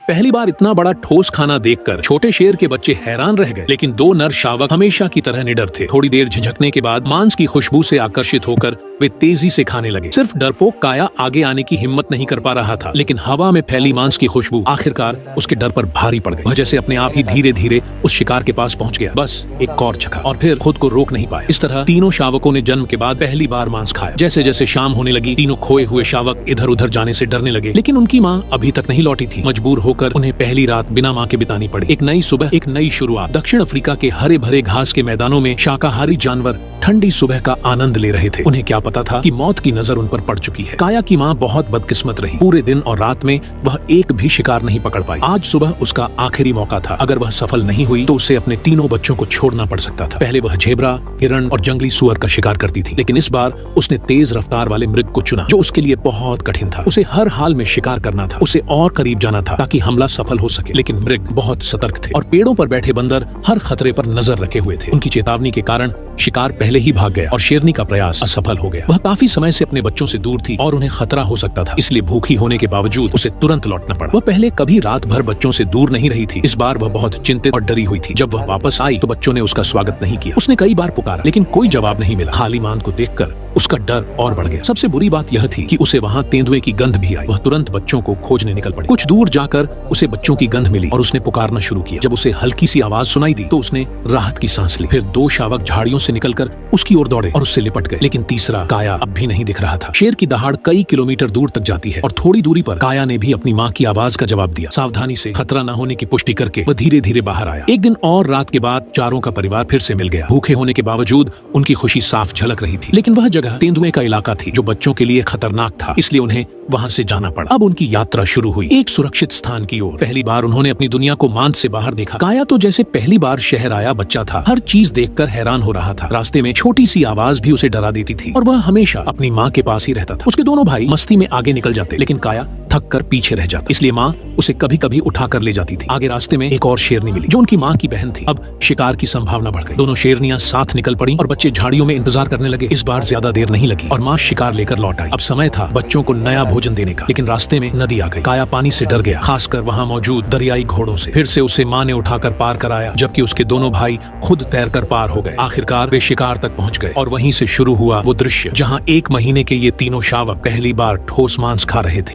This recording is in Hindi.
पहली बार इतना बड़ा ठोस खाना देखकर छोटे शेर के बच्चे हैरान रह गए, लेकिन दो नर शावक हमेशा की तरह निडर थे। थोड़ी देर झिझकने के बाद मांस की खुशबू से आकर्षित होकर वे तेजी से खाने लगे। सिर्फ डरपोक काया आगे आने की हिम्मत नहीं कर पा रहा था, लेकिन हवा में फैली मांस की खुशबू आखिरकार उसके डर पर भारी पड़ गई। वह जैसे अपने आप ही धीरे धीरे उस शिकार के पास पहुंच गया। बस एक और झका और फिर खुद को रोक नहीं पाया। इस तरह तीनों शावकों ने जन्म के बाद पहली बार मांस खाया। जैसे जैसे शाम होने लगी, तीनों खोए हुए शावक इधर उधर जाने से डरने लगे, लेकिन उनकी माँ अभी तक नहीं लौटी थी। मजबूर होकर उन्हें पहली रात बिना माँ के बितानी पड़ी। एक नई सुबह, एक नई शुरुआत। दक्षिण अफ्रीका के हरे भरे घास के मैदानों में शाकाहारी जानवर ठंडी सुबह का आनंद ले रहे थे। उन्हें क्या पता था कि मौत की नजर उन पर पड़ चुकी है। काया की माँ बहुत बदकिस्मत रही। पूरे दिन और रात में वह एक भी शिकार नहीं पकड़ पाई। आज सुबह उसका आखिरी मौका था। अगर वह सफल नहीं हुई तो उसे अपने तीनों बच्चों को छोड़ना पड़ सकता था। पहले वह झेबरा, हिरण और जंगली सुअर का शिकार करती थी, लेकिन इस बार उसने तेज रफ्तार वाले मृग को चुना, जो उसके लिए बहुत कठिन था। उसे हर हाल में शिकार करना था, उसे और करीब जाना था ताकि हमला सफल हो सके। लेकिन मृग बहुत सतर्क थे और पेड़ों पर बैठे बंदर हर खतरे पर नजर रखे हुए थे। उनकी चेतावनी के कारण शिकार पहले ही भाग गया और शेरनी का प्रयास असफल हो गया। वह काफी समय से अपने बच्चों से दूर थी और उन्हें खतरा हो सकता था, इसलिए भूखी होने के बावजूद उसे तुरंत लौटना पड़ा। वह पहले कभी रात भर बच्चों से दूर नहीं रही थी। इस बार वह बहुत चिंतित और डरी हुई थी। जब वह वापस आई तो बच्चों ने उसका स्वागत नहीं किया। उसने कई बार पुकारा, लेकिन कोई जवाब नहीं मिला। खाली मान को देखकर उसका डर और बढ़ गया। सबसे बुरी बात यह थी कि उसे वहाँ तेंदुए की गंध भी आई। वह तुरंत बच्चों को खोजने निकल पड़ी। कुछ दूर जाकर उसे बच्चों की गंध मिली और उसने पुकारना शुरू किया। जब उसे हल्की सी आवाज सुनाई दी तो उसने राहत की सांस ली। फिर दो शावक झाड़ियों से निकलकर उसकी ओर दौड़े और उससे लिपट गए, लेकिन तीसरा काया अब भी नहीं दिख रहा था। शेर की दहाड़ कई किलोमीटर दूर तक जाती है और थोड़ी दूरी पर काया ने भी अपनी माँ की आवाज का जवाब दिया। सावधानी से खतरा न होने की पुष्टि करके वह धीरे धीरे बाहर आया। एक दिन और रात के बाद चारों का परिवार फिर से मिल गया। भूखे होने के बावजूद उनकी खुशी साफ झलक रही थी, लेकिन वह जगह तेंदुए का इलाका थी जो बच्चों के लिए खतरनाक था, इसलिए उन्हें वहां से जाना पड़ा। अब उनकी यात्रा शुरू हुई, एक सुरक्षित स्थान की ओर। पहली बार उन्होंने अपनी दुनिया को मांस से बाहर देखा। काया तो जैसे पहली बार शहर आया बच्चा था, हर चीज देखकर हैरान हो रहा था। रास्ते में छोटी सी आवाज भी उसे डरा देती थी और वह हमेशा अपनी माँ के पास ही रहता था। उसके दोनों भाई मस्ती में आगे निकल जाते, लेकिन काया थक कर पीछे रह जाता, इसलिए माँ उसे कभी कभी उठा कर ले जाती थी। आगे रास्ते में एक और शेरनी मिली जो उनकी माँ की बहन थी। अब शिकार की संभावना बढ़ गई। दोनों शेरनियां साथ निकल पड़ी और बच्चे झाड़ियों में इंतजार करने लगे। इस बार ज्यादा देर नहीं लगी और माँ शिकार लेकर लौट आई। अब समय था बच्चों को नया भोजन देने का, लेकिन रास्ते में नदी आ गई। काया पानी से डर गया, खासकर वहाँ मौजूद दरियाई घोड़ों से। फिर से उसे माँ ने उठाकर पार कराया, जबकि उसके दोनों भाई खुद तैरकर पार हो गए। आखिरकार वे शिकार तक पहुँच गए और वहीं से शुरू हुआ वो दृश्य जहाँ 1 महीने के ये तीनों शावक पहली बार ठोस मांस खा रहे थे।